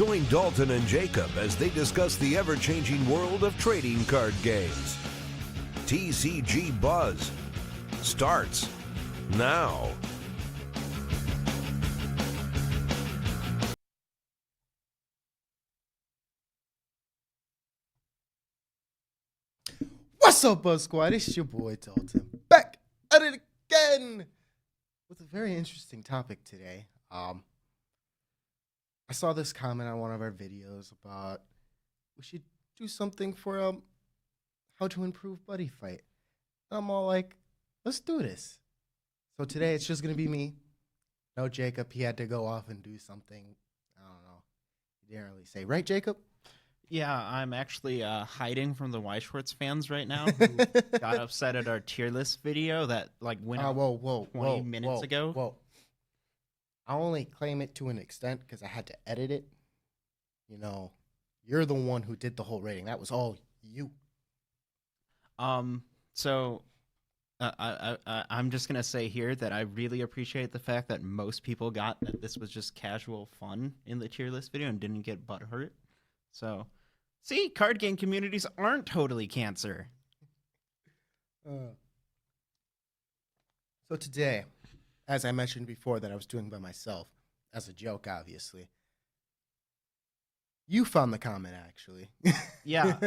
Join Dalton and Jacob as they discuss the ever-changing world of trading card games. TCG Buzz starts now. What's up, Buzz Squad? It's your boy Dalton, back at it again with a very interesting topic today. I saw this comment on one of our videos about we should do something for how to improve buddy fight. And I'm all like, let's do this. So today it's just gonna be me. No Jacob, he had to go off and do something. I don't know. He didn't really say, right, Jacob? Yeah, I'm actually hiding from the White Shorts fans right now who got upset at our tier list video that went out 20 minutes ago. Whoa. I only claim it to an extent because I had to edit it. You know, you're the one who did the whole rating. That was all you. So I'm just gonna say here that I really appreciate the fact that most people got that this was just casual fun in the tier list video and didn't get butthurt. So, see, card game communities aren't totally cancer. So today, as I mentioned before, that I was doing by myself, as a joke, obviously. You found the comment, actually. Yeah,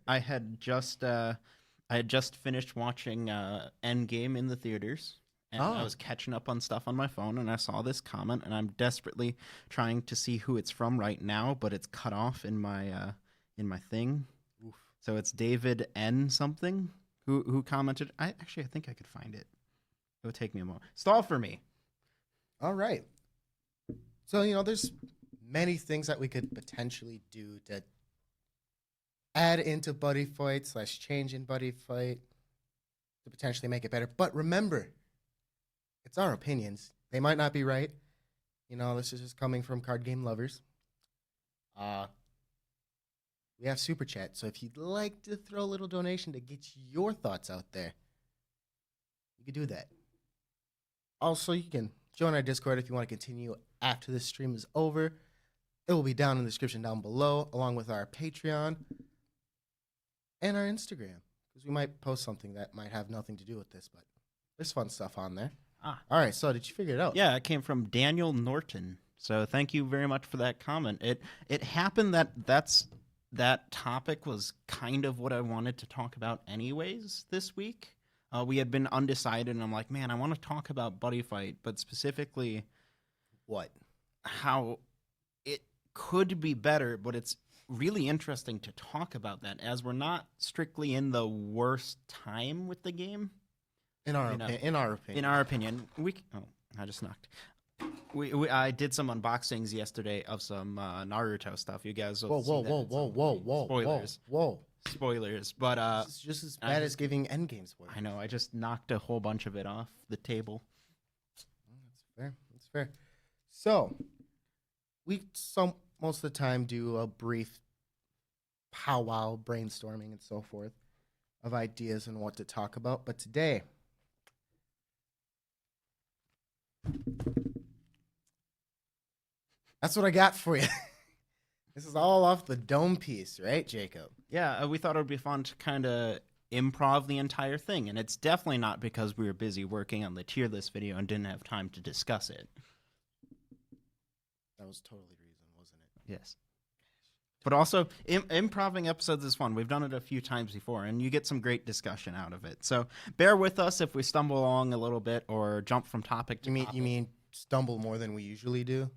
I had just finished watching Endgame in the theaters, and I was catching up on stuff on my phone, and I saw this comment, and I'm desperately trying to see who it's from right now, but it's cut off in my thing. Oof. So it's David N something who commented. I think I could find it. It would take me a moment. Stall for me. All right. So, you know, there's many things that we could potentially do to add into buddy fight / change in buddy fight to potentially make it better. But remember, it's our opinions. They might not be right. You know, this is just coming from card game lovers. We have Super Chat, so if you'd like to throw a little donation to get your thoughts out there, you can do that. Also, you can join our Discord if you want to continue after this stream is over. It will be down in the description down below, along with our Patreon and our Instagram, because we might post something that might have nothing to do with this, but there's fun stuff on there. All right, so did you figure it out? Yeah, it came from Daniel Norton. So thank you very much for that comment. It happened that topic was kind of what I wanted to talk about anyways this week. We had been undecided, and I'm like, man, I want to talk about buddy fight, but specifically what? How it could be better, but it's really interesting to talk about that as we're not strictly in the worst time with the game. In our opinion, I just knocked. I did some unboxings yesterday of some Naruto stuff. You guys will Whoa. Spoilers, but it's just as bad as giving endgame spoilers. I know. I just knocked a whole bunch of it off the table. That's fair. So we most of the time do a brief powwow, brainstorming, and so forth of ideas and what to talk about. But today, that's what I got for you. This is all off the dome piece, right, Jacob? Yeah, we thought it would be fun to kind of improv the entire thing, and it's definitely not because we were busy working on the tier list video and didn't have time to discuss it. That was totally the reason, wasn't it? Yes. But also, improving episodes is fun. We've done it a few times before, and you get some great discussion out of it. So bear with us if we stumble along a little bit or jump from topic to topic. You mean stumble more than we usually do?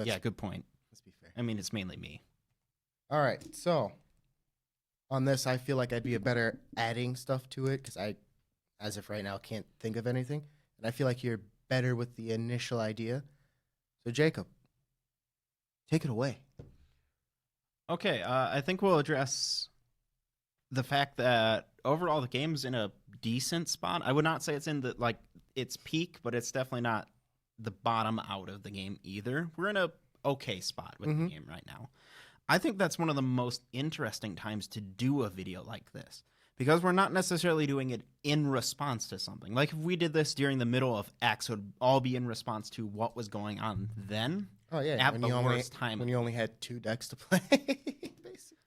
Yeah, good point. Let's be fair. I mean, it's mainly me. All right, so on this, I feel like I'd be a better adding stuff to it because I, as of right now, can't think of anything. And I feel like you're better with the initial idea. So, Jacob, take it away. Okay, I think we'll address the fact that overall the game's in a decent spot. I would not say it's in the its peak, but it's definitely not the bottom out of the game either. We're in a okay spot with the game right now. I think that's one of the most interesting times to do a video like this because we're not necessarily doing it in response to something. Like if we did this during the middle of X, it would all be in response to what was going on then. Oh yeah, at the worst time. when you only had 2 decks to play, basically.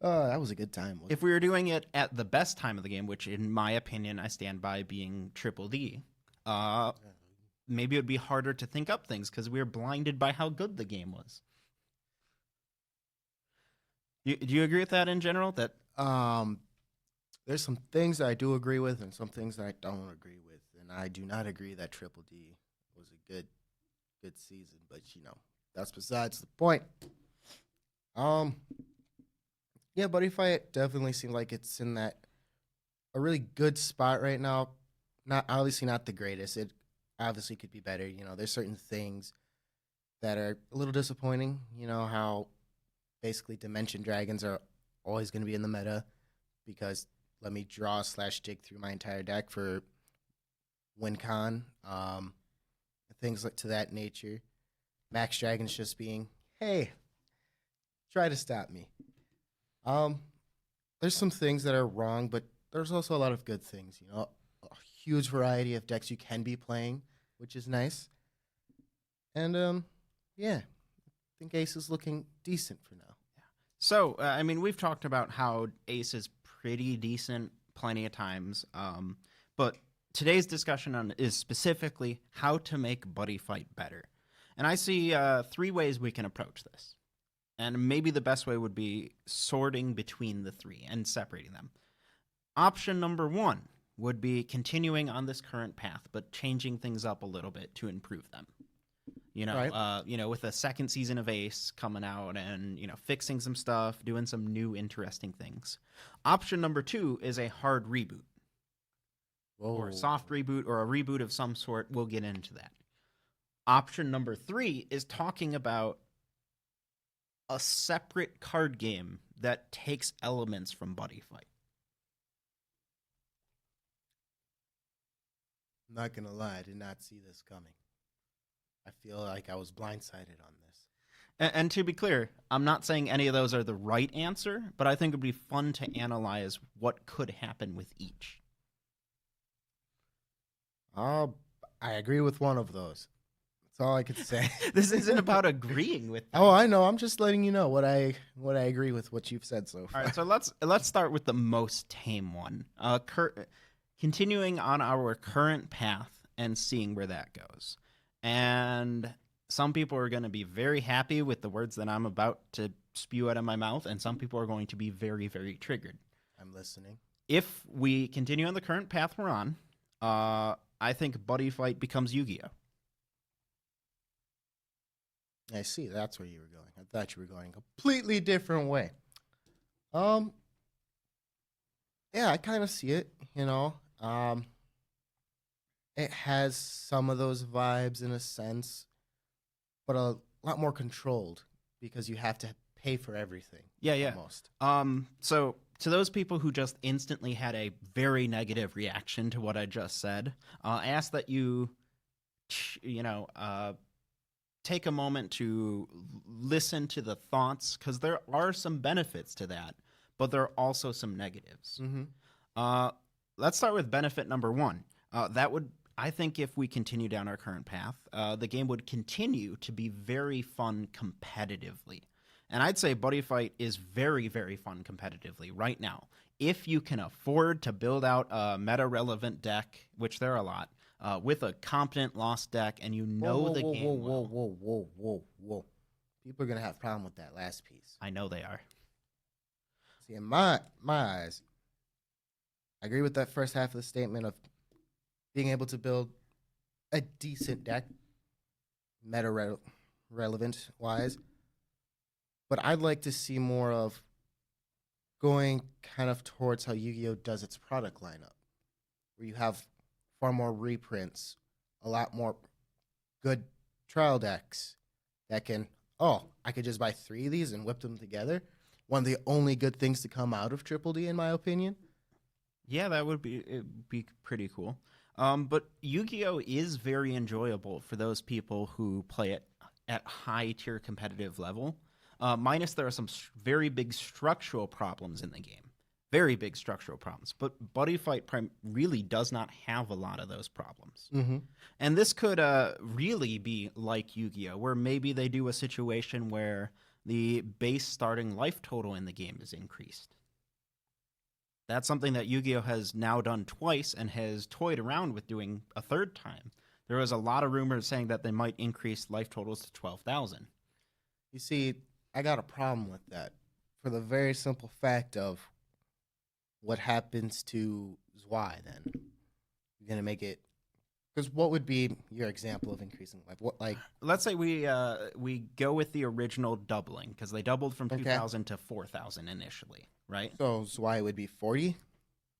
Oh, that was a good time. If we were doing it at the best time of the game, which in my opinion I stand by being Triple D, maybe it would be harder to think up things because we were blinded by how good the game was. Do you agree with that in general? That there's some things that I do agree with and some things that I don't agree with, and I do not agree that Triple D was a good season. But that's besides the point. Yeah, Buddyfight definitely seemed like it's in a really good spot right now. Not obviously not the greatest. It obviously could be better. There's certain things that are a little disappointing. How basically Dimension Dragons are always going to be in the meta because let me draw / dig through my entire deck for WinCon. Things to that nature. Max Dragons just being, hey, try to stop me. There's some things that are wrong, but there's also a lot of good things. A huge variety of decks you can be playing, which is nice. And yeah, I think Ace is looking decent for now. So, we've talked about how Ace is pretty decent plenty of times, but today's discussion is specifically how to make Buddyfight better. And I see 3 ways we can approach this. And maybe the best way would be sorting between the 3 and separating them. Option number 1 would be continuing on this current path, but changing things up a little bit to improve them. Right. With a second season of Ace coming out and, fixing some stuff, doing some new interesting things. Option number 2 is a hard reboot. Whoa. Or a soft reboot or a reboot of some sort. We'll get into that. Option number 3 is talking about a separate card game that takes elements from Buddyfight. I'm not going to lie, I did not see this coming. I feel like I was blindsided on this. And to be clear, I'm not saying any of those are the right answer, but I think it would be fun to analyze what could happen with each. I agree with one of those. That's all I could say. This isn't about agreeing with them. Oh, I know. I'm just letting you know what I agree with what you've said so far. All right, so let's start with the most tame one. Continuing on our current path and seeing where that goes. And some people are going to be very happy with the words that I'm about to spew out of my mouth, and some people are going to be very, very triggered. I'm listening. If we continue on the current path we're on, I think Buddyfight becomes Yu-Gi-Oh! I see. That's where you were going. I thought you were going a completely different way. Yeah, I kind of see it, it has some of those vibes in a sense, but a lot more controlled because you have to pay for everything. Yeah. Almost. So to those people who just instantly had a very negative reaction to what I just said, I ask that you take a moment to listen to the thoughts, because there are some benefits to that, but there are also some negatives. Mm-hmm. Let's start with benefit number 1. I think if we continue down our current path, the game would continue to be very fun competitively. And I'd say Buddyfight is very, very fun competitively right now. If you can afford to build out a meta-relevant deck, which there are a lot, with a competent lost deck, and the game Whoa. People are going to have a problem with that last piece. I know they are. See, in my eyes, I agree with that first half of the statement of being able to build a decent deck, meta-relevant wise. But I'd like to see more of going kind of towards how Yu-Gi-Oh! Does its product lineup, where you have far more reprints, a lot more good trial decks that can, I could just buy 3 of these and whip them together. One of the only good things to come out of Triple D, in my opinion. Yeah, that would be pretty cool. But Yu-Gi-Oh! Is very enjoyable for those people who play it at high-tier competitive level. Minus there are some very big structural problems in the game. very big structural problems. But Buddy Fight really does not have a lot of those problems. Mm-hmm. And this could really be like Yu-Gi-Oh, where maybe they do a situation where the base starting life total in the game is increased. That's something that Yu-Gi-Oh has now done twice and has toyed around with doing a third time. There was a lot of rumors saying that they might increase life totals to 12,000. You see, I got a problem with that for the very simple fact of what happens to Zwei then. You're going to make it... Because what would be your example of increasing life? What, like, let's say we go with the original doubling, because they doubled from 2,000 to 4,000 initially, right? So Zwei would be 40?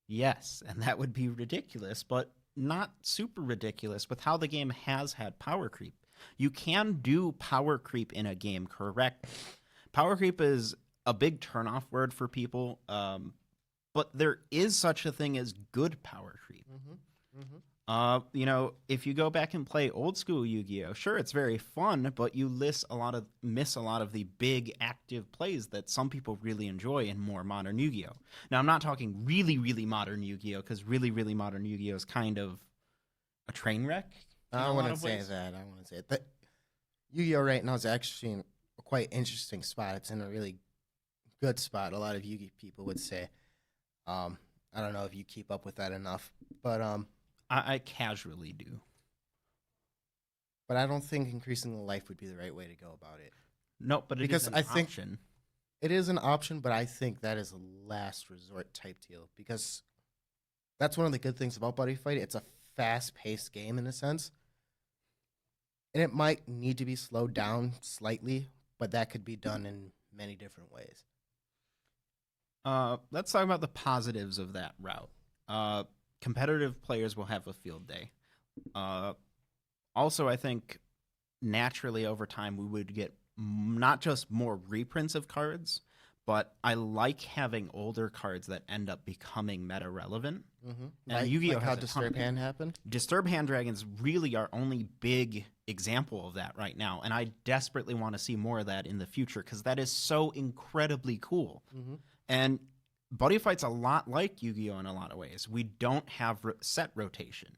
Yes, and that would be ridiculous, but not super ridiculous with how the game has had power creep. You can do power creep in a game, correct? Power creep is a big turnoff word for people, but there is such a thing as good power creep. Mm-hmm. Mm-hmm. If you go back and play old school Yu-Gi-Oh, sure, it's very fun, but you miss a lot of the big active plays that some people really enjoy in more modern Yu-Gi-Oh. Now, I'm not talking really, really modern Yu-Gi-Oh, because really, really modern Yu-Gi-Oh is kind of a train wreck. I wouldn't say that. I wouldn't say it. But Yu-Gi-Oh right now is actually in a quite interesting spot. It's in a really good spot. A lot of Yu-Gi people would say. I don't know if you keep up with that enough, but I casually do. But I don't think increasing the life would be the right way to go about it. No, but because an I think option. It is an option, but I think that is a last resort type deal because that's one of the good things about Buddy Fight. It's a fast-paced game in a sense, and it might need to be slowed down slightly, but that could be done in many different ways. Let's talk about the positives of that route. Competitive players will have a field day. Also, I think naturally over time we would get not just more reprints of cards, but I like having older cards that end up becoming meta relevant. Mm-hmm. And Yu-Gi-Oh like has how a Disturb ton. Hand happened. Disturb Hand Dragons really are only big example of that right now, and I desperately want to see more of that in the future because that is so incredibly cool. Mm-hmm. And Buddy Fight's a lot like Yu-Gi-Oh in a lot of ways. We don't have set rotation.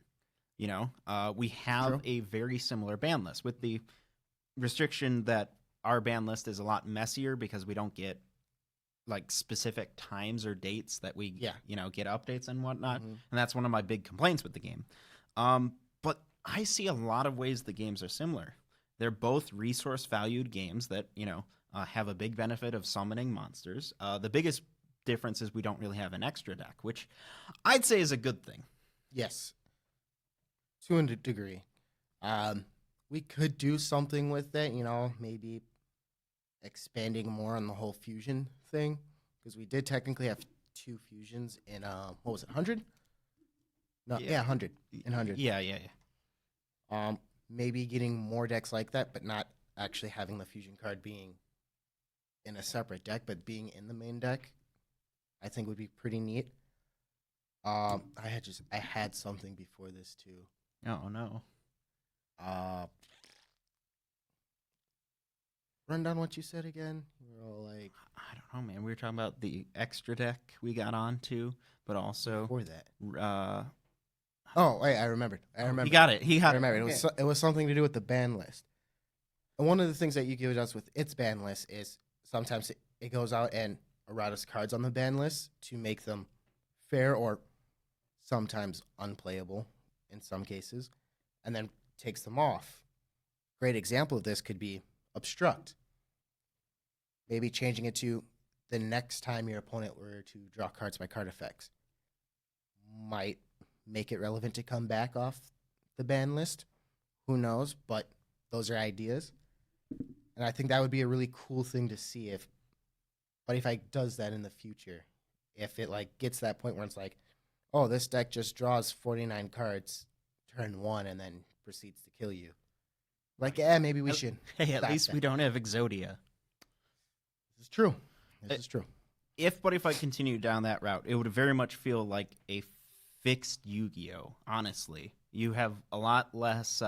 We have True. a very similar ban list with the restriction that our ban list is a lot messier because we don't get like specific times or dates that we get updates and whatnot. Mm-hmm. And that's one of my big complaints with the game. But I see a lot of ways the games are similar. They're both resource valued games that, have a big benefit of summoning monsters. The biggest difference is we don't really have an extra deck, which I'd say is a good thing. Yes, to a degree. We could do something with that, maybe expanding more on the whole fusion thing, because we did technically have 2 fusions in, what was it, 100? No, yeah, 100. In 100. Yeah. Maybe getting more decks like that, but not actually having the fusion card being in a separate deck, but being in the main deck, I think would be pretty neat. I had something before this too. Oh no. Run down what you said again. We're all like, I don't know, man. We were talking about the extra deck we got onto, but also before that. Oh, wait, I remembered. He got it. I remembered. It was something to do with the ban list. And one of the things that Yu-Gi-Oh does with its ban list is sometimes it goes out and erratas cards on the ban list to make them fair or sometimes unplayable in some cases, and then takes them off. Great example of this could be Obstruct. Maybe changing it to the next time your opponent were to draw cards by card effects might make it relevant to come back off the ban list. Who knows? But those are ideas. And I think that would be a really cool thing to see if Buddyfight does that in the future. If it gets to that point where it's like, oh, this deck just draws 49 cards turn 1 and then proceeds to kill you. Maybe we should. Hey, at least we don't have Exodia. This is true. This is true. If Buddyfight continued down that route, it would very much feel like a fixed Yu-Gi-Oh, honestly. You have a lot less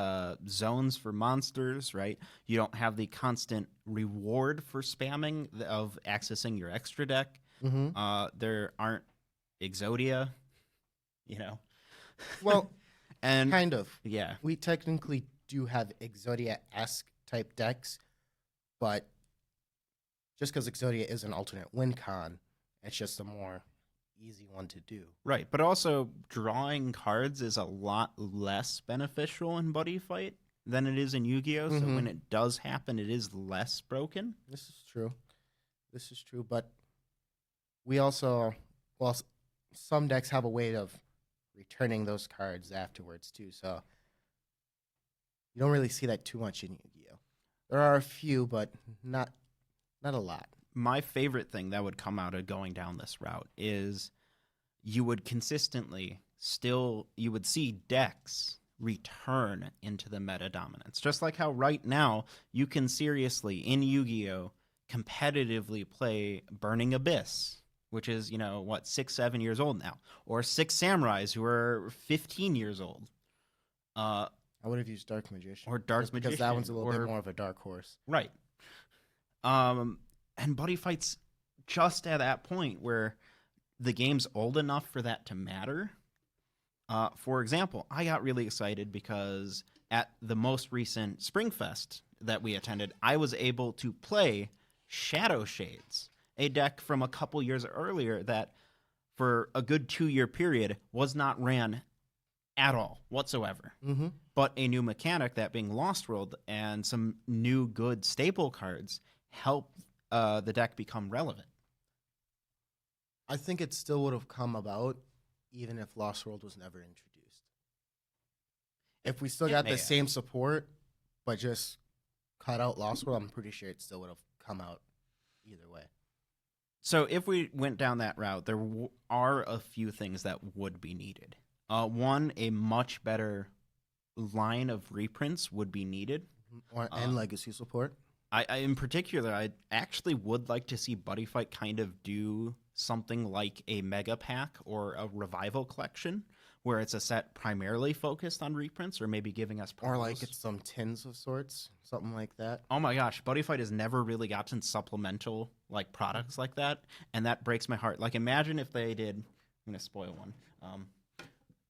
zones for monsters, right? You don't have the constant reward for spamming of accessing your extra deck. Mm-hmm. There aren't Exodia, you know. Well, And kind of. yeah, We technically do have Exodia-esque type decks, but just because Exodia is an alternate win con, it's just a more easy one to do. right. But also, drawing cards is a lot less beneficial in Buddy Fight than it is in Yu-Gi-Oh! So when it does happen, it is less broken. This is true. This is true, but we also, well, some decks have a way of returning those cards afterwards too. So you don't really see that too much in Yu-Gi-Oh. There are a few, but not a lot. My favorite thing that would come out of going down this route is you would consistently you would see decks return into the meta dominance. Just like how right now you can seriously, in Yu-Gi-Oh, competitively play Burning Abyss, which is, 6-7 years old now, or Six Samurais, who are 15 years old. I would have used Dark Magician. Or Dark just Magician. because that one's a little bit more of a dark horse. Right. And Buddy Fight's just at that point where the game's old enough for that to matter. For example, I got really excited because at the most recent Springfest that we attended, I was able to play Shadow Shades, a deck from a couple years earlier that for a good 2-year period was not ran at all whatsoever. Mm-hmm. But a new mechanic, that being Lost World, and some new good staple cards helped the deck become relevant. I think it still would have come about even if Lost World was never introduced. If we still got the same support, but just cut out Lost World, I'm pretty sure it still would have come out either way. So if we went down that route, there are a few things that would be needed. One, a much better line of reprints would be needed. And legacy support. I in particular, I actually would like to see Buddy Fight kind of do something like a mega pack or a revival collection, where it's a set primarily focused on reprints, or maybe giving us promos. Or like it's some tins of sorts, something like that. Oh my gosh, Buddy Fight has never really gotten supplemental like products like that, and that breaks my heart. Like, imagine if they did. I'm gonna spoil one.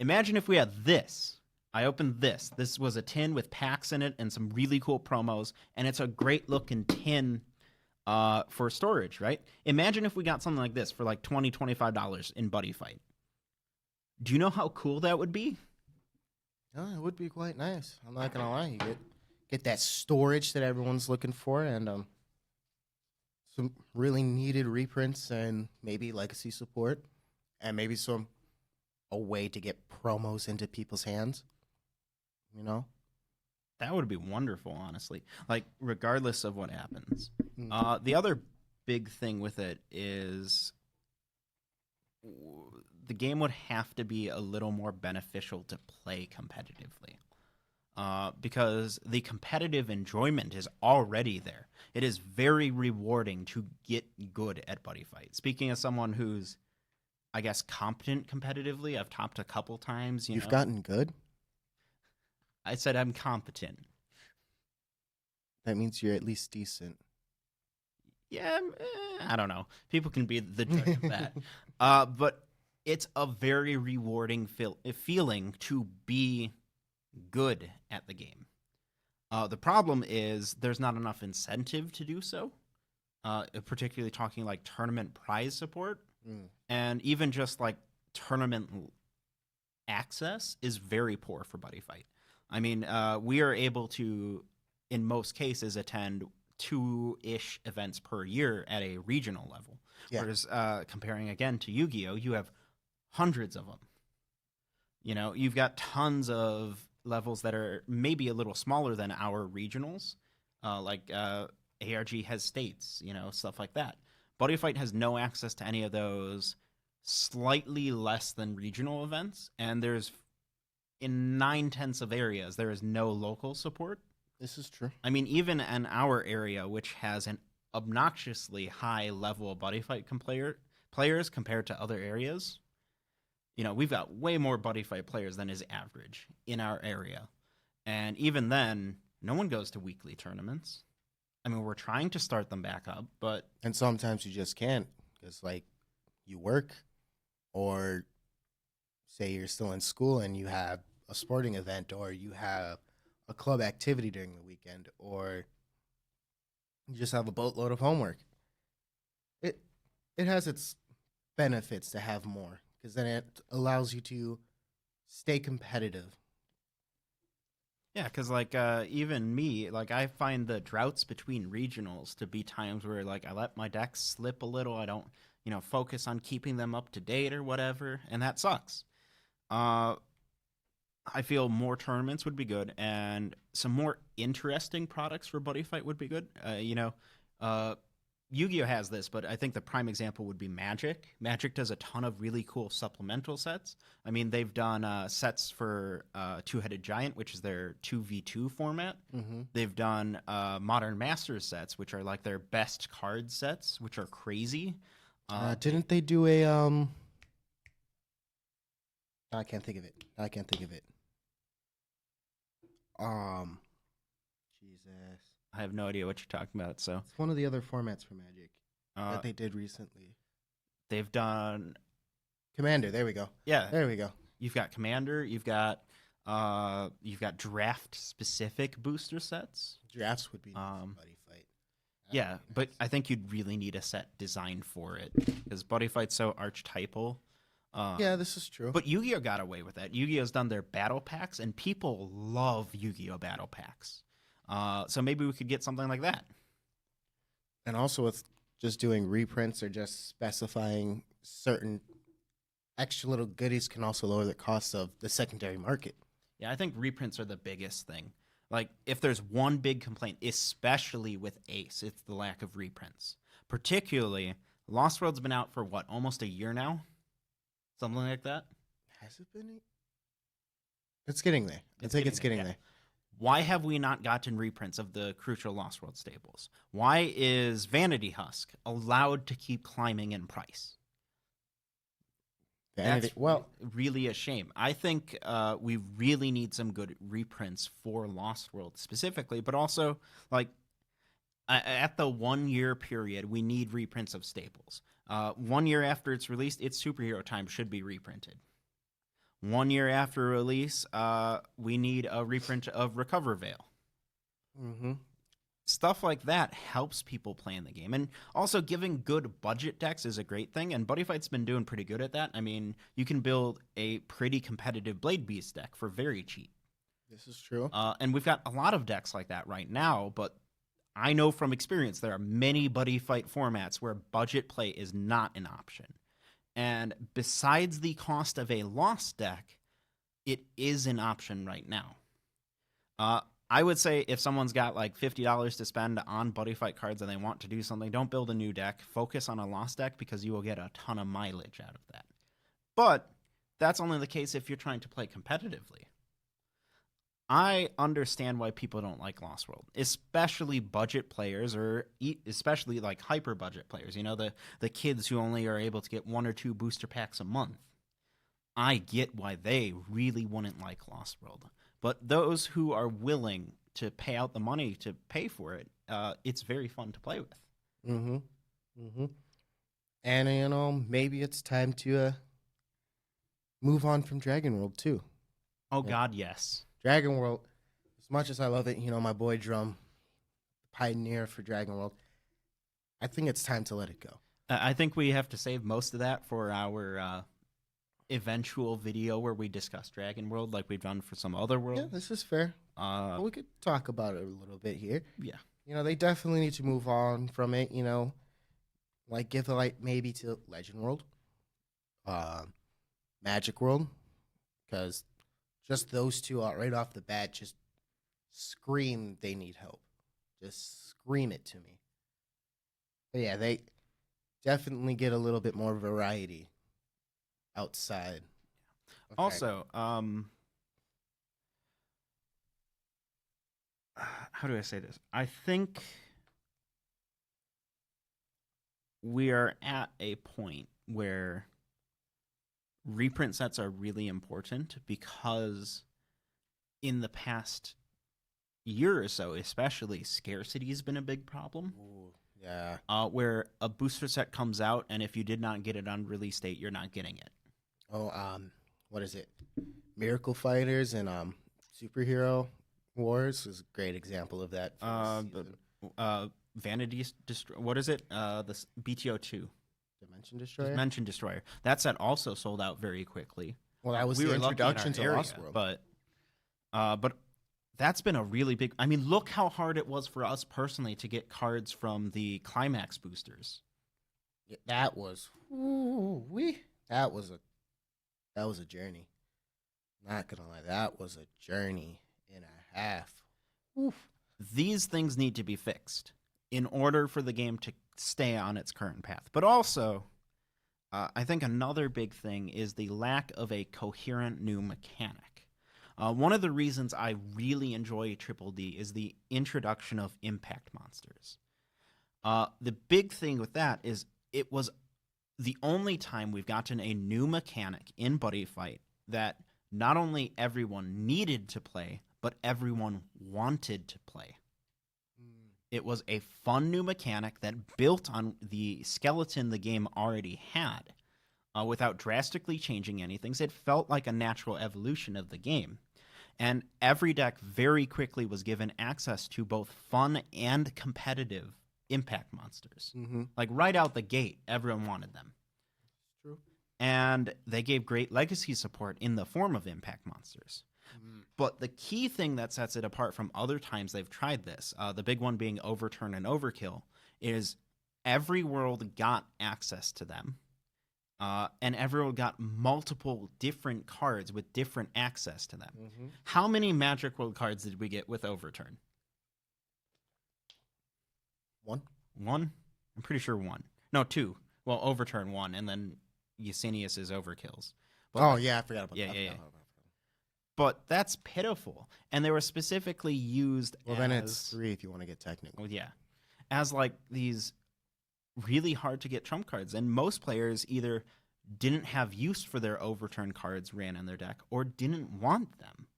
Imagine if we had this. I opened this. This was a tin with packs in it and some really cool promos, and it's a great looking tin for storage, right? Imagine if we got something like this for like $20, $25 in Buddy Fight. Do you know how cool that would be? Oh, it would be quite nice. I'm not gonna lie. You get that storage that everyone's looking for, and some really needed reprints, and maybe legacy support, and maybe a way to get promos into people's hands. You know, that would be wonderful, honestly. Like, regardless of what happens. The other big thing with it is the game would have to be a little more beneficial to play competitively. Because the competitive enjoyment is already there. It is very rewarding to get good at Buddy Fight. Speaking as someone who's, I guess, competent competitively, I've topped a couple times. You've gotten good? I said I'm competent. That means you're at least decent. Yeah, I don't know. People can be the judge of that. But it's a very rewarding feeling to be good at the game. The problem is there's not enough incentive to do so, particularly talking like tournament prize support. And even just like tournament access is very poor for Buddy Fight. I mean, we are able to, in most cases, attend 2-ish events per year at a regional level. Yeah. Whereas comparing again to Yu-Gi-Oh, you have hundreds of them. You know, you've got tons of levels that are maybe a little smaller than our regionals, like ARG has states, stuff like that. Buddy Fight has no access to any of those slightly less than regional events, and there's in 9/10 of areas there is no local support. This is true. I mean, even in our area, which has an obnoxiously high level of Buddy Fight players compared to other areas, we've got way more Buddy Fight players than is average in our area. And even then, no one goes to weekly tournaments. I mean, we're trying to start them back up, but... And sometimes you just can't, because, you work, or say you're still in school and you have a sporting event, or you have a club activity during the weekend, or you just have a boatload of homework. It has its benefits to have more, because then it allows you to stay competitive. Yeah, because even me, I find the droughts between regionals to be times where I let my decks slip a little. I don't focus on keeping them up to date or whatever, and that sucks. I feel more tournaments would be good, and some more interesting products for Buddy Fight would be good. Yu-Gi-Oh has this, but I think the prime example would be Magic. Magic does a ton of really cool supplemental sets. I mean, they've done sets for Two-Headed Giant, which is their 2v2 format. Mm-hmm. They've done Modern Masters sets, which are their best card sets, which are crazy. Didn't they do a I can't think of it. Jesus. I have no idea what you're talking about. So It's one of the other formats for Magic that they did recently. they've done, Commander, there we go. yeah. There we go. You've got Commander. You've got draft specific booster sets. Drafts would be nice Um, for Buddy Fight. Yeah, but I think you'd really need a set designed for it because Buddy Fight's so archetypal. Yeah, this is true. But Yu-Gi-Oh got away with that. Yu-Gi-Oh's done their battle packs, and people love Yu-Gi-Oh battle packs. So maybe we could get something like that. And also with just doing reprints or just specifying certain extra little goodies can also lower the cost of the secondary market. Yeah, I think reprints are the biggest thing. If there's one big complaint, especially with Ace, it's the lack of reprints. Particularly, Lost World's been out for almost a year now? Something like that? Has it been? It's getting there. I think it's getting yeah. there. Why have we not gotten reprints of the crucial Lost World stables? Why is Vanity Husk allowed to keep climbing in price? That's really a shame. I think we really need some good reprints for Lost World specifically, but also at the 1 year period, we need reprints of staples. 1 year after it's released, its Superhero Time should be reprinted. 1 year after release, we need a reprint of Recover Veil. Mm-hmm. Stuff like that helps people play in the game. And also giving good budget decks is a great thing, and Buddy Fight's been doing pretty good at that. I mean, you can build a pretty competitive Blade Beast deck for very cheap. This is true. And we've got a lot of decks like that right now, but I know from experience there are many Buddy Fight formats where budget play is not an option. And besides the cost of a Lost deck, it is an option right now. I would say if someone's got $50 to spend on Buddy Fight cards and they want to do something, don't build a new deck. Focus on a Lost deck because you will get a ton of mileage out of that. But that's only the case if you're trying to play competitively. I understand why people don't like Lost World, especially budget players or especially hyper budget players. The kids who only are able to get 1 or 2 booster packs a month. I get why they really wouldn't like Lost World. But those who are willing to pay out the money to pay for it, it's very fun to play with. Mm-hmm. Mm-hmm. And, maybe it's time to move on from Dragon World, too. Oh, yeah. God, yes. Dragon World, as much as I love it, my boy Drum, pioneer for Dragon World, I think it's time to let it go. I think we have to save most of that for our eventual video where we discuss Dragon World like we've done for some other worlds. Yeah, this is fair. We could talk about it a little bit here. Yeah. They definitely need to move on from it, give a light maybe to Legend World, Magic World, because just those two right off the bat just scream they need help. Just scream it to me. But yeah, they definitely get a little bit more variety outside. Also, how do I say this? I think we are at a point where reprint sets are really important because in the past year or so, especially, scarcity has been a big problem. Ooh, yeah. Where a booster set comes out, and if you did not get it on release date, you're not getting it. Oh, what is it? Miracle Fighters and Superhero Wars is a great example of that. Vanity Destroyer. What is it? This BTO2. Dimension Destroyer. Dimension Destroyer. That set also sold out very quickly. Well, that was the introduction to Lost World. But that's been a really big. I mean, look how hard it was for us personally to get cards from the Climax boosters. Yeah, that was that was a journey. Not gonna lie, that was a journey and a half. Oof. These things need to be fixed in order for the game to stay on its current path. But also, I think another big thing is the lack of a coherent new mechanic. One of the reasons I really enjoy Triple D is the introduction of impact monsters. The big thing with that is it was the only time we've gotten a new mechanic in Buddy Fight that not only everyone needed to play, but everyone wanted to play. It was a fun new mechanic that built on the skeleton the game already had without drastically changing anything. It felt like a natural evolution of the game. And every deck very quickly was given access to both fun and competitive impact monsters. Mm-hmm. Like right out the gate, everyone wanted them. True. And they gave great legacy support in the form of impact monsters. But the key thing that sets it apart from other times they've tried this, the big one being Overturn and Overkill, is every world got access to them. And everyone got multiple different cards with different access to them. Mm-hmm. How many Magic World cards did we get with Overturn? One? I'm pretty sure one. No, two. Well, Overturn one, and then Yesenius's Overkills. But I forgot about that. Yeah. But that's pitiful. And they were specifically used Well, then it's 3 if you want to get technical. Well, yeah. As like these really hard to get trump cards. And most players either didn't have use for their Overturn cards ran in their deck or didn't want them.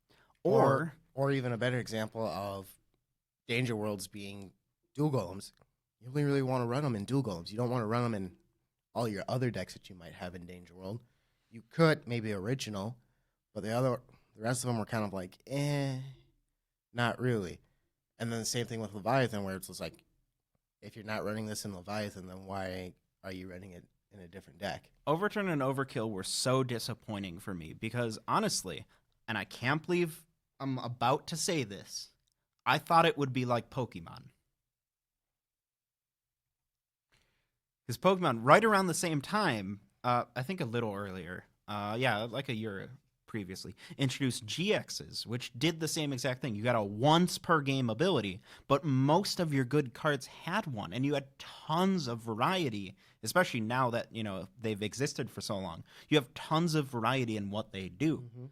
Or even a better example of Danger Worlds being dual golems. You only really want to run them in dual golems. You don't want to run them in all your other decks that you might have in Danger World. You could, maybe original, but the rest of them were kind of like, not really. And then the same thing with Leviathan, where it's just like, if you're not running this in Leviathan, then why are you running it in a different deck? Overturn and Overkill were so disappointing for me because honestly, and I can't believe I'm about to say this, I thought it would be like Pokemon. Because Pokemon, right around the same time, I think a little earlier, like a year previously, introduced GXs, which did the same exact thing. You got a once per game ability, but most of your good cards had one, and you had tons of variety, especially now that, they've existed for so long. You have tons of variety in what they do. Mm-hmm.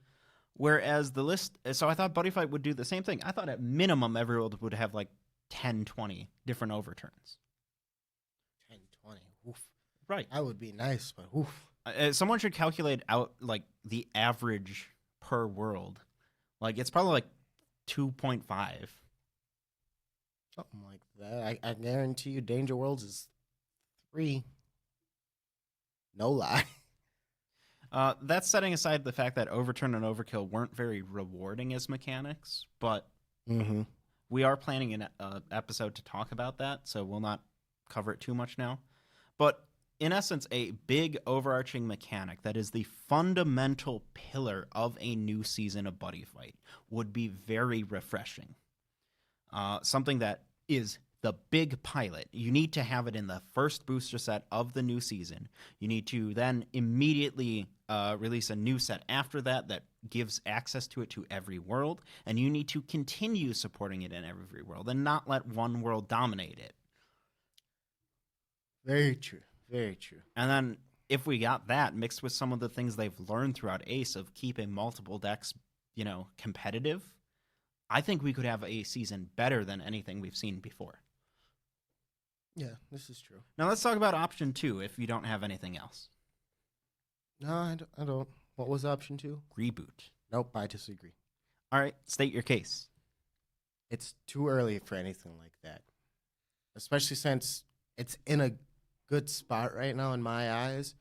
Whereas the list, so I thought Buddy Fight would do the same thing. I thought at minimum every world would have like 10, 20 different Overturns. 10, 20, oof. Right. That would be nice, but oof. Someone should calculate out like the average per world. Like it's probably like 2.5. Something like that. I guarantee you Danger Worlds is 3. No lie. That's setting aside the fact that Overturn and Overkill weren't very rewarding as mechanics, but we are planning an episode to talk about that, so we'll not cover it too much now. But in essence, a big overarching mechanic that is the fundamental pillar of a new season of Buddy Fight would be very refreshing. Something that is the big pilot. You need to have it in the first booster set of the new season. You need to then immediately release a new set after that that gives access to it to every world, and you need to continue supporting it in every world and not let one world dominate it. Very true. Very true. And then if we got that mixed with some of the things they've learned throughout Ace of keeping multiple decks, competitive, I think we could have a season better than anything we've seen before. Yeah, this is true. Now let's talk about option 2 if you don't have anything else. No, I don't. What was option 2? Reboot. Nope, I disagree. All right, state your case. It's too early for anything like that. Especially since it's in a good spot right now in my eyes.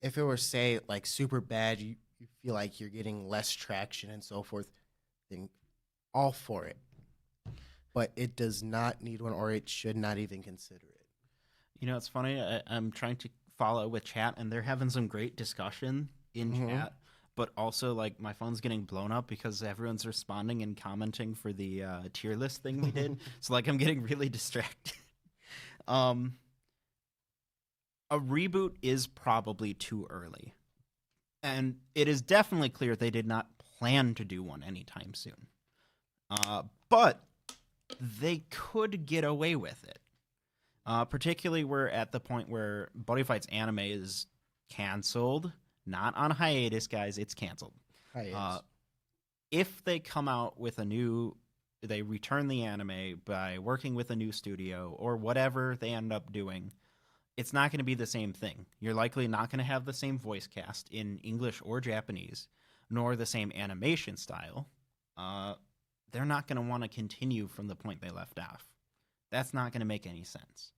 if it were, say, like super bad, you feel like you're getting less traction and so forth, then all for it. But it does not need one, or it should not even consider it. You know, it's funny. I'm trying to follow with chat, and they're having some great discussion in chat. But also, like, my phone's getting blown up because everyone's responding and commenting for the tier list thing we did. So, like, I'm getting really distracted. A reboot is probably too early. And it is definitely clear they did not plan to do one anytime soon. But they could get away with it. Particularly, we're at the point where Buddyfight's anime is canceled. Not on hiatus, guys. It's canceled. If they come out with they return the anime by working with a new studio or whatever they end up doing, it's not going to be the same thing. You're likely not going to have the same voice cast in English or Japanese, nor the same animation style. They're not going to want to continue from the point they left off. That's not going to make any sense.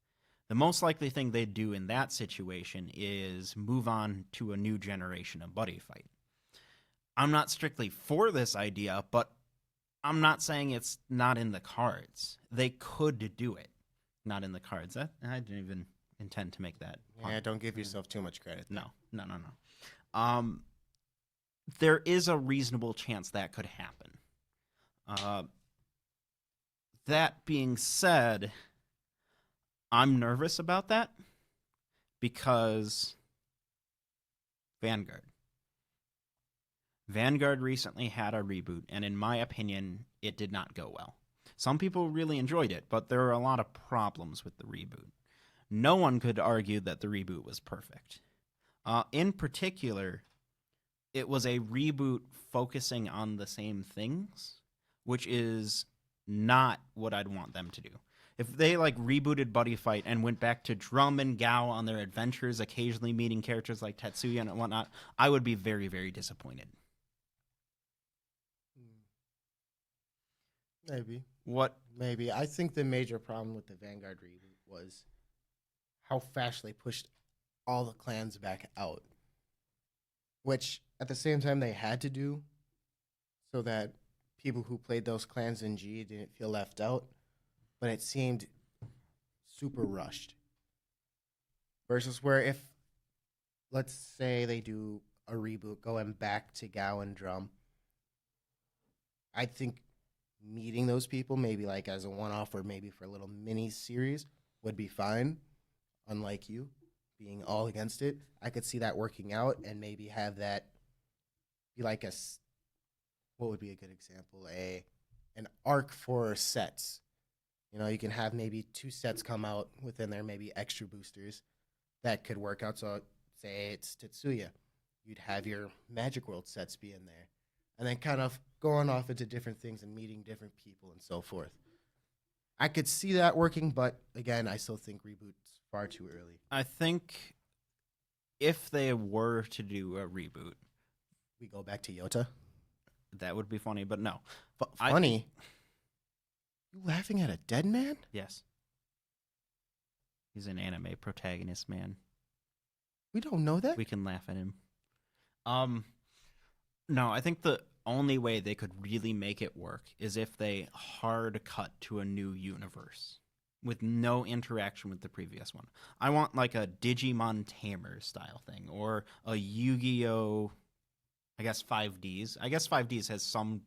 The most likely thing they'd do in that situation is move on to a new generation of Buddy Fight. I'm not strictly for this idea, but I'm not saying it's not in the cards. They could do it. Not in the cards. I didn't even intend to make that. Yeah, don't give yourself too much credit. No. There is a reasonable chance that could happen. That being said, I'm nervous about that because Vanguard recently had a reboot, and in my opinion, it did not go well. Some people really enjoyed it, but there are a lot of problems with the reboot. No one could argue that the reboot was perfect. In particular, it was a reboot focusing on the same things, which is not what I'd want them to do. If they rebooted Buddy Fight and went back to Drum and Gao on their adventures, occasionally meeting characters like Tetsuya and whatnot, I would be very, very disappointed. Maybe. What? Maybe. I think the major problem with the Vanguard reboot was how fast they pushed all the clans back out, which at the same time they had to do so that people who played those clans in G didn't feel left out. But it seemed super rushed. Versus where if, let's say they do a reboot going back to Gao and Drum, I think meeting those people, maybe like as a one-off or maybe for a little mini series, would be fine. Unlike you being all against it, I could see that working out and maybe have that be like what would be a good example? An arc for sets. You know, you can have maybe 2 sets come out within there, maybe extra boosters that could work out. So, say it's Tetsuya, you'd have your Magic World sets be in there, and then kind of going off into different things and meeting different people and so forth. I could see that working, but again, I still think reboot's far too early. I think if they were to do a reboot, we go back to Yota. That would be funny, but no. Funny? You laughing at a dead man? Yes. He's an anime protagonist, man. We don't know that. We can laugh at him. No, I think the only way they could really make it work is if they hard cut to a new universe with no interaction with the previous one. I want like a Digimon Tamer style thing, or a Yu-Gi-Oh! I guess 5Ds. I guess 5Ds has some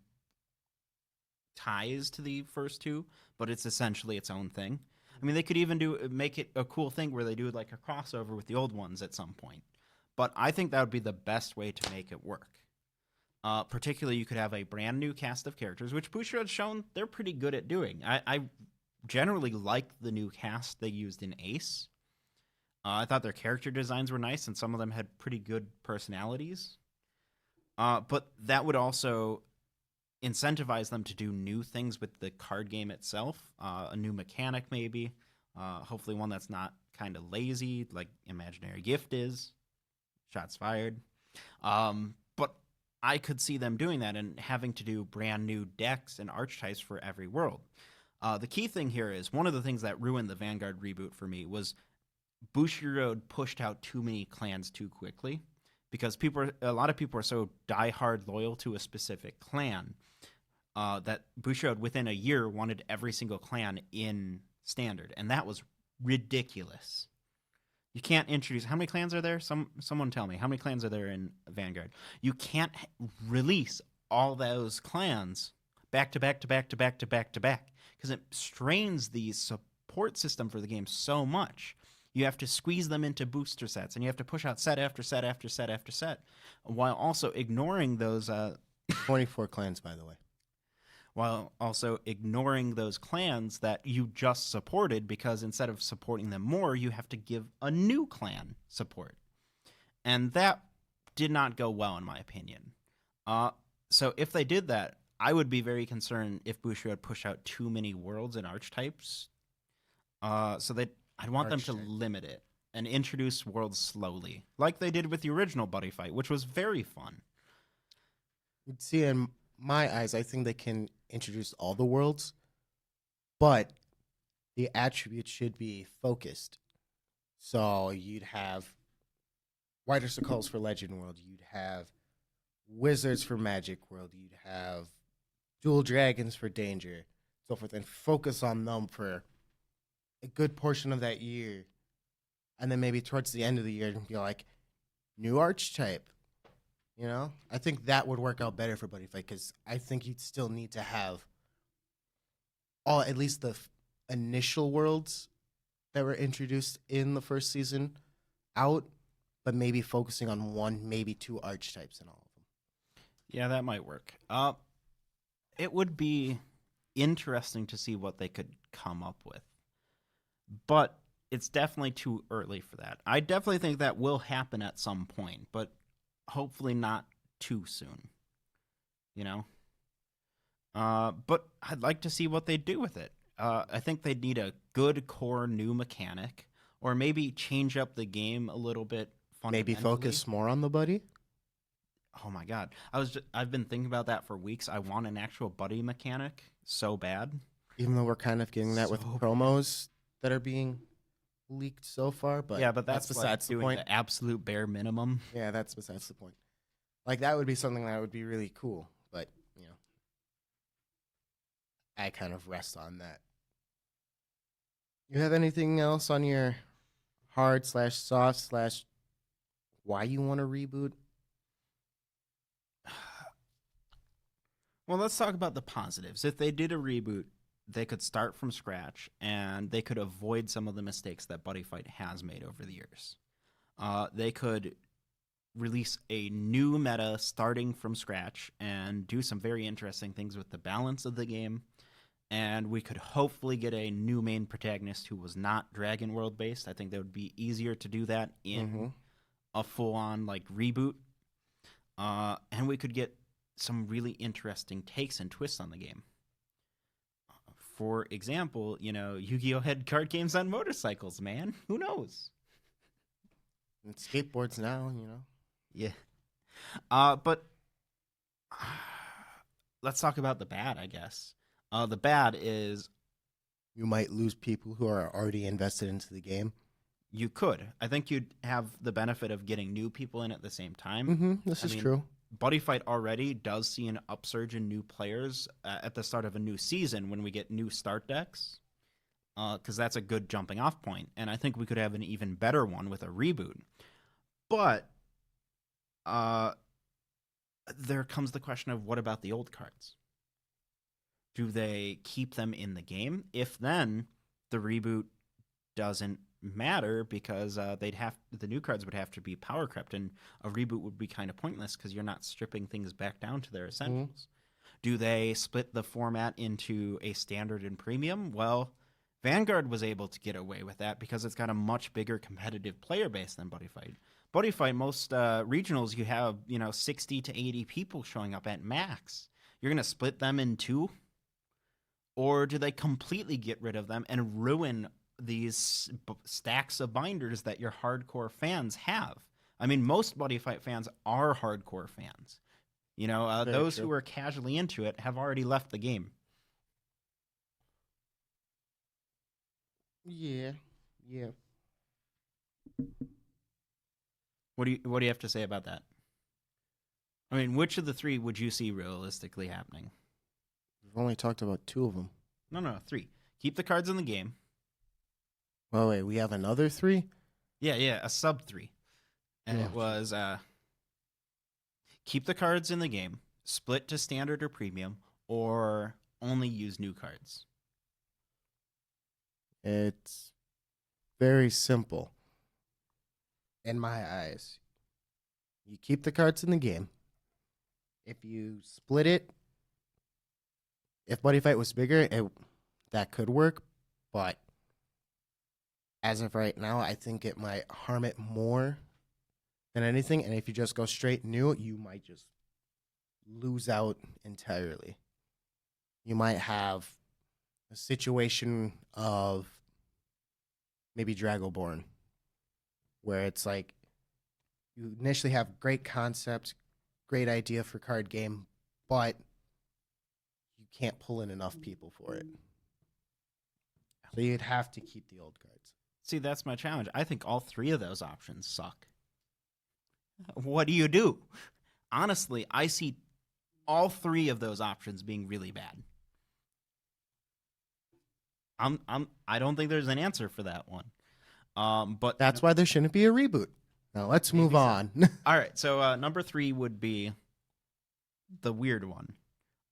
ties to the first two, but it's essentially its own thing. I mean, they could even make it a cool thing where they do like a crossover with the old ones at some point. But I think that would be the best way to make it work. Particularly, you could have a brand new cast of characters, which Bushiroad has shown they're pretty good at doing. I generally like the new cast they used in Ace. I thought their character designs were nice, and some of them had pretty good personalities. But that would also incentivize them to do new things with the card game itself, a new mechanic maybe, hopefully one that's not kind of lazy like Imaginary Gift is. Shots fired. But I could see them doing that and having to do brand new decks and archetypes for every world. The key thing here is one of the things that ruined the Vanguard reboot for me was Bushiroad pushed out too many clans too quickly because a lot of people are so diehard loyal to a specific clan that Bushiroad within a year wanted every single clan in Standard, and that was ridiculous. You can't introduce. How many clans are there? Someone tell me. How many clans are there in Vanguard? You can't release all those clans back to back to back to back to back to back because it strains the support system for the game so much. You have to squeeze them into booster sets, and you have to push out set after set after set after set, while also ignoring those 24 clans, by the way. While also ignoring those clans that you just supported, because instead of supporting them more, you have to give a new clan support. And that did not go well, in my opinion. So if they did that, I would be very concerned if Bushiroad had pushed out too many worlds and archetypes. So that I'd want them to limit it and introduce worlds slowly, like they did with the original Buddyfight, which was very fun. You'd see, in my eyes, I think they can introduce all the worlds, but the attributes should be focused. So you'd have Whiter Circles for Legend World, you'd have Wizards for Magic World, you'd have Dual Dragons for Danger, so forth, and focus on them for a good portion of that year. And then maybe towards the end of the year, be like, new archetype. You know, I think that would work out better for Buddyfight because I think you'd still need to have at least the initial worlds that were introduced in the first season out, but maybe focusing on one, maybe two archetypes in all of them. Yeah, that might work. It would be interesting to see what they could come up with, but it's definitely too early for that. I definitely think that will happen at some point, but hopefully not too soon, you know? But I'd like to see what they do with it. I think they'd need a good core new mechanic, or maybe change up the game a little bit fundamentally. Maybe focus more on the buddy? Oh my god. I've been thinking about that for weeks. I want an actual buddy mechanic so bad. Even though we're kind of getting that with promos that are being leaked so far, but yeah, but that's besides the doing point. The absolute bare minimum. Yeah, that's besides the point. Like, that would be something that would be really cool, but you know, I kind of rest on that. You have anything else on your hard/soft/ why you want to reboot? Well, let's talk about the positives. If they did a reboot, they could start from scratch, and they could avoid some of the mistakes that Buddyfight has made over the years. They could release a new meta starting from scratch and do some very interesting things with the balance of the game, and we could hopefully get a new main protagonist who was not Dragon World based. I think that would be easier to do that in a full-on like reboot, and we could get some really interesting takes and twists on the game. For example, you know, Yu-Gi-Oh! Had card games on motorcycles, man. Who knows? And skateboards now, you know. Yeah. But let's talk about the bad, I guess. The bad is you might lose people who are already invested into the game. You could. I think you'd have the benefit of getting new people in at the same time. This is true. Buddyfight already does see an upsurge in new players at the start of a new season when we get new start decks, because that's a good jumping off point. And I think we could have an even better one with a reboot. But there comes the question of, what about the old cards? Do they keep them in the game? If then, the reboot doesn't matter, because the new cards would have to be power crept, and a reboot would be kind of pointless because you're not stripping things back down to their essentials. Do they split the format into a standard and premium? Well, Vanguard was able to get away with that because it's got a much bigger competitive player base than Buddyfight. Buddyfight, most regionals, you have 60 to 80 people showing up at max. You're going to split them in two? Or do they completely get rid of them and ruin these stacks of binders that your hardcore fans have? I mean, most Buddyfight fans are hardcore fans. Those who are casually into it have already left the game. Yeah. What do you have to say about that? I mean, which of the three would you see realistically happening? We've only talked about 2 of them. No, 3. Keep the cards in the game. Oh, wait, we have another 3? Yeah, a sub 3. And Oh. it was keep the cards in the game, split to standard or premium, or only use new cards. It's very simple. In my eyes, you keep the cards in the game. If you split it, if Buddy Fight was bigger, that could work. But as of right now, I think it might harm it more than anything. And if you just go straight new, you might just lose out entirely. You might have a situation of maybe Dragonborn, where it's like you initially have great concepts, great idea for card game, but you can't pull in enough people for it. So you'd have to keep the old cards. See, that's my challenge. I think all 3 of those options suck. What do you do? Honestly, I see all 3 of those options being really bad. I don't think there's an answer for that one. But That's why there shouldn't be a reboot. Now let's move on. all right. So number 3 would be the weird one.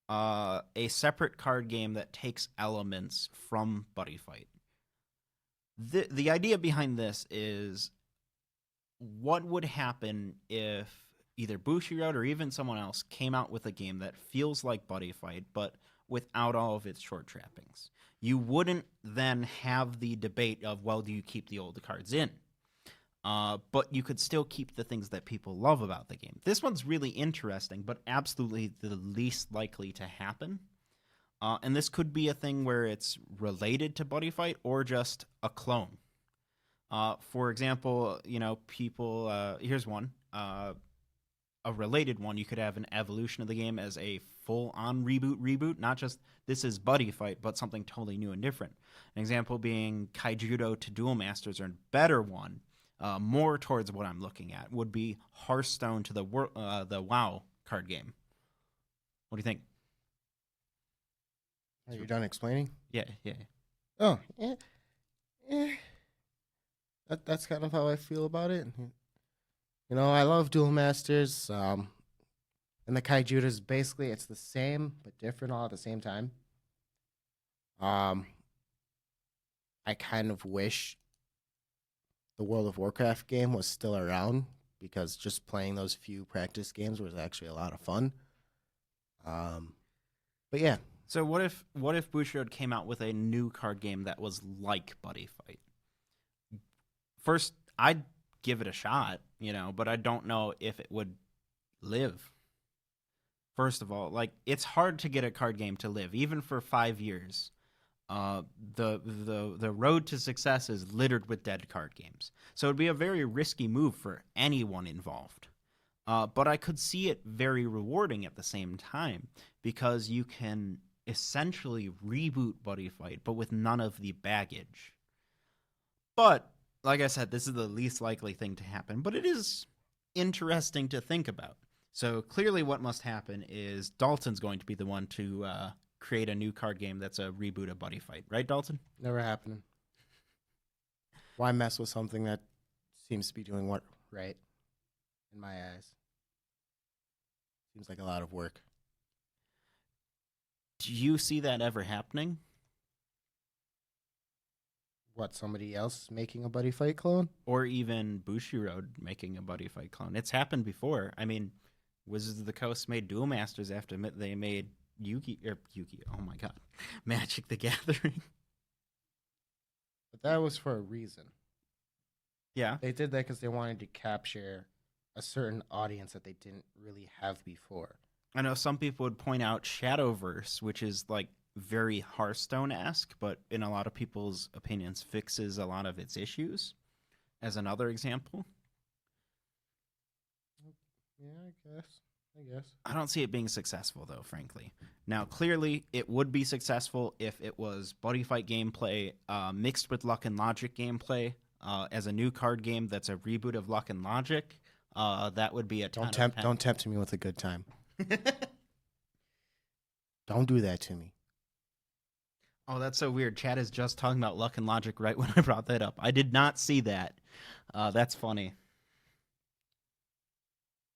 A separate card game that takes elements from Buddy Fight. The idea behind this is, what would happen if either Bushiroad or even someone else came out with a game that feels like Buddy Fight, but without all of its short trappings? You wouldn't then have the debate of, well, do you keep the old cards in? But you could still keep the things that people love about the game. This one's really interesting, but absolutely the least likely to happen. And this could be a thing where it's related to Buddy Fight or just a clone. For example, people. Here's one. A related one. You could have an evolution of the game as a full-on reboot, not just this is Buddy Fight, but something totally new and different. An example being Kaijudo to Duel Masters, or a better one, more towards what I'm looking at, would be Hearthstone to the WoW card game. What do you think? Are you done explaining? Yeah. Oh, yeah. That's kind of how I feel about it. I love Duel Masters. And the Kaijudas, basically, it's the same but different all at the same time. I kind of wish the World of Warcraft game was still around, because just playing those few practice games was actually a lot of fun. But yeah. So what if Bushiroad came out with a new card game that was like Buddy Fight? First, I'd give it a shot, but I don't know if it would live. First of all, it's hard to get a card game to live, even for 5 years. The road to success is littered with dead card games. So it'd be a very risky move for anyone involved. But I could see it very rewarding at the same time, because you can essentially reboot Buddy Fight, but with none of the baggage. But, like I said, this is the least likely thing to happen, but it is interesting to think about. So clearly what must happen is Dalton's going to be the one to create a new card game that's a reboot of Buddy Fight. Right, Dalton? Never happening. Why mess with something that seems to be doing what right, in my eyes? Seems like a lot of work. Do you see that ever happening? What, somebody else making a Buddy Fight clone? Or even Bushiroad making a Buddy Fight clone. It's happened before. I mean, Wizards of the Coast made Duel Masters after they made oh my god, Magic the Gathering. But that was for a reason. Yeah. They did that because they wanted to capture a certain audience that they didn't really have before. I know some people would point out Shadowverse, which is very Hearthstone-esque, but in a lot of people's opinions fixes a lot of its issues, as another example. Yeah, I guess. I don't see it being successful, though, frankly. Now, clearly, it would be successful if it was Buddy Fight gameplay mixed with Luck and Logic gameplay, as a new card game that's a reboot of Luck and Logic, that would be a 10 out of 10. Don't tempt me with a good time. Don't do that to me. Oh, that's so weird. Chad is just talking about Luck and Logic right when I brought that up. I did not see that. That's funny.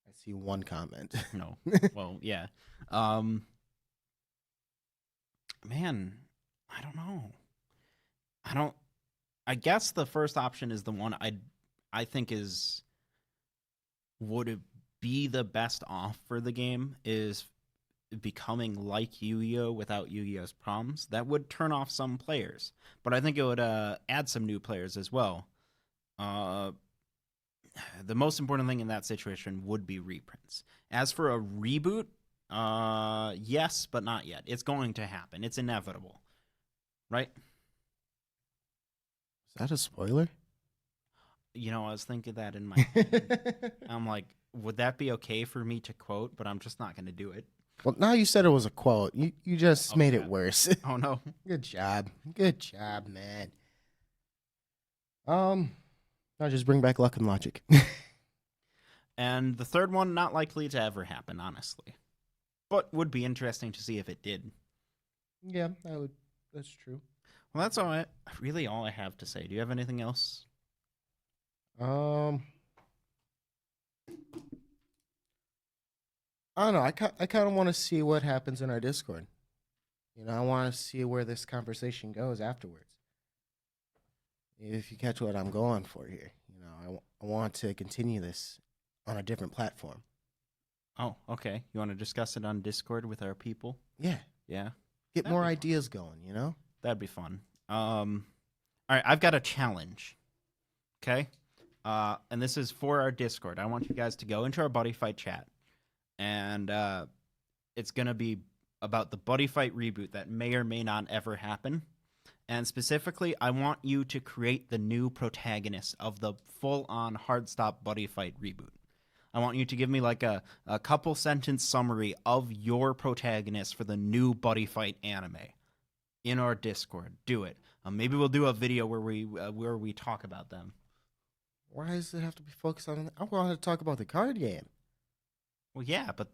I see one comment. No. Well, yeah. Man, I don't know. I guess the first option is the one I think would be the best off for the game, is becoming like Yu-Gi-Oh without Yu-Gi-Oh's problems. That would turn off some players, but I think it would add some new players as well. The most important thing in that situation would be reprints. As for a reboot, yes, but not yet. It's going to happen. It's inevitable, right? Is that a spoiler? You know, I was thinking that in my head. I'm like, would that be okay for me to quote? But I'm just not going to do it. Well, now you said it was a quote. You just made it worse. Oh, no. Good job. Good job, man. I'll just bring back Luck and Logic. And the third one, not likely to ever happen, honestly. But would be interesting to see if it did. Yeah, that's true. Well, that's really all I have to say. Do you have anything else? I don't know. I kind of want to see what happens in our Discord. You know, I want to see where this conversation goes afterwards. If you catch what I'm going for here, you know, I want to continue this on a different platform. Oh, okay. You want to discuss it on Discord with our people? Yeah. Yeah. Get more ideas going, you know? That'd be fun. All right, I've got a challenge. Okay? And this is for our Discord. I want you guys to go into our Buddyfight chat. And it's going to be about the Buddyfight reboot that may or may not ever happen. And specifically, I want you to create the new protagonist of the full-on hard stop Buddyfight reboot. I want you to give me like a couple sentence summary of your protagonist for the new Buddyfight anime in our Discord. Do it. Maybe we'll do a video where we talk about them. Why does it have to be focused on? I want to talk about the card game. Well, yeah, but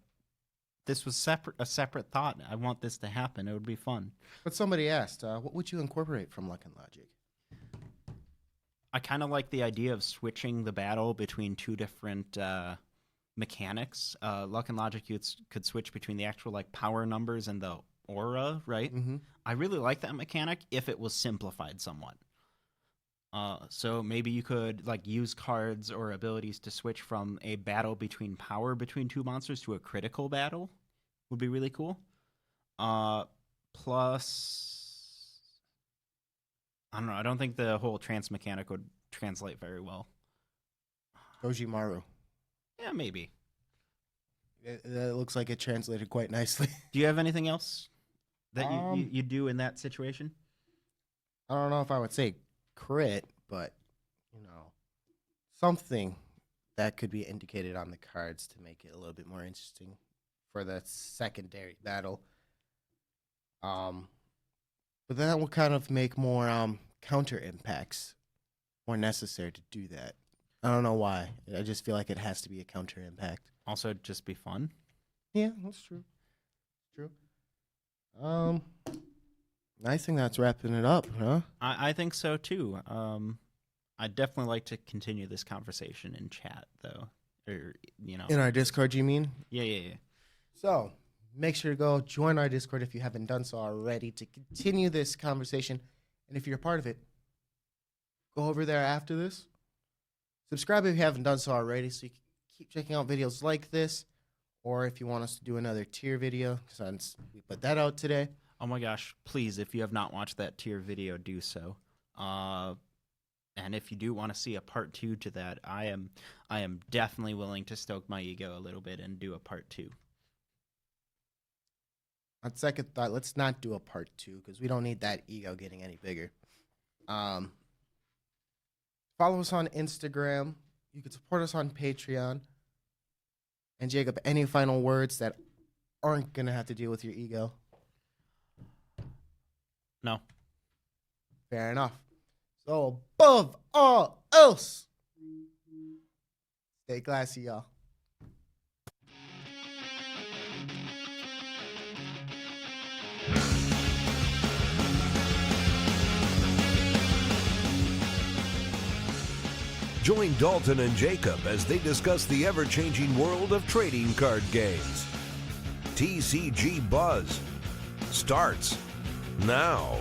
this was a separate thought. I want this to happen. It would be fun. But somebody asked, what would you incorporate from Luck and Logic? I kind of like the idea of switching the battle between two different mechanics. Luck and Logic, you could switch between the actual like power numbers and the aura, right? Mm-hmm. I really like that mechanic if it was simplified somewhat. So maybe you could like use cards or abilities to switch from a battle between power between two monsters to a critical battle. Would be really cool. Plus, I don't know. I don't think the whole trance mechanic would translate very well. Gojimaru. Yeah, maybe. It looks like it translated quite nicely. Do you have anything else that you do in that situation? I don't know if I would say crit, but, you know, something that could be indicated on the cards to make it a little bit more interesting for the secondary battle. But that will kind of make more counter impacts more necessary to do that. I don't know why. I just feel like it has to be a counter impact. Also, just be fun. Yeah, that's true. True. I think that's wrapping it up, huh? I think so too. I'd definitely like to continue this conversation in chat, though. Or, you know, In our Discord, you mean? Yeah. So make sure to go join our Discord if you haven't done so already to continue this conversation. And if you're a part of it, go over there after this. Subscribe if you haven't done so already so you can keep checking out videos like this. Or if you want us to do another tier video, since we put that out today. Oh my gosh, please, if you have not watched that tier video, do so. And if you do want to see a part 2 to that, I am definitely willing to stoke my ego a little bit and do a part 2. On second thought, let's not do a part 2 because we don't need that ego getting any bigger. Follow us on Instagram. You can support us on Patreon. And Jacob, any final words that aren't going to have to deal with your ego? No. Fair enough. So above all else, stay classy, y'all. Join Dalton and Jacob as they discuss the ever-changing world of trading card games. TCG Buzz starts now.